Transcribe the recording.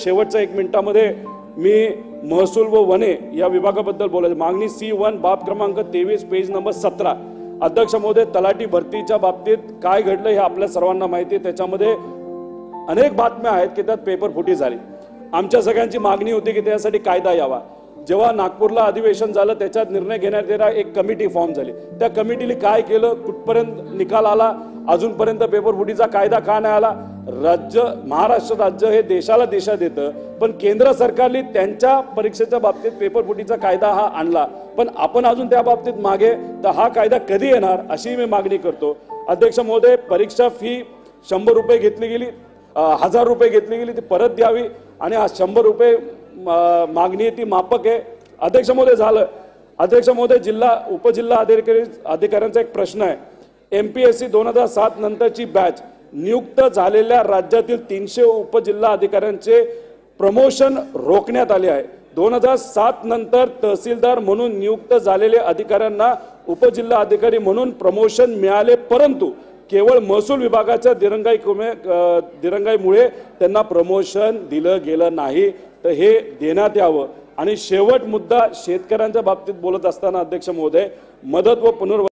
शेवटच्या 1 मिनिटामध्ये मी महसूल व वने या विभागाबद्दल बोलायचं। मागणी C1 बाब क्रमांक 23 पेज नंबर 17। अध्यक्ष महोदय, तलाठी भरतीच्या बाबतीत काय घडलं हे आपल्या सर्वांना माहिती आहे। त्याच्यामध्ये अनेक बातम्या आहेत की त्यात पेपर फुटी झाली। आमच्या सगळ्यांची मागणी होती की त्यासाठी कायदा यावा। जेव्हा नागपूरला अधिवेशन झालं त्याच्यात निर्णय घेण्यात येणारा एक कमिटी फॉर्म झाली। त्या कमिटीने काय केलं, कुठपर्यंत निकाल आला, अजूनपर्यंत पेपर फुटीचा कायदा का नाही आला। महाराष्ट्र राज्य हे देशाला दिशा देतं, पण केंद्र सरकारने त्यांच्या परीक्षेच्या बाबतीत पेपर फुटीचा कायदा हा आणला, पण आपण अजून त्या बाबतीत मागे। तर हा कायदा कधी येणार अशी मी मागणी करतो। अध्यक्ष महोदय, परीक्षा फी 100 रुपये घेतली गेली, 1000 रुपये घेतली गेली, ती परत द्यावी आणि 100 रुपये मागणी ती माफक आहे। अध्यक्ष महोदय झालं। अध्यक्ष महोदय, उपजिल्हा अधिकाऱ्यांचा एक प्रश्न आहे। MPSC 2007 नंतरची बॅच नियुक्त झालेल्या राज्यातील 300 उपजिल्हा अधिकाऱ्यांचे प्रमोशन रोखण्यात आले आहे। 2007 नंतर तहसीलदार म्हणून नियुक्त झालेल्या अधिकाऱ्यांना उपजिल्हा अधिकारी म्हणून प्रमोशन मिळाले, परंतु केवळ महसूल विभागाच्या दिरंगाईमुळे त्यांना प्रमोशन दिलं गेलं नाही। तर हे देण्यात यावं। आणि शेवट मुद्दा शेतकऱ्यांच्या बाबतीत बोलत असताना अध्यक्ष महोदय, मदत व पुनर्वसन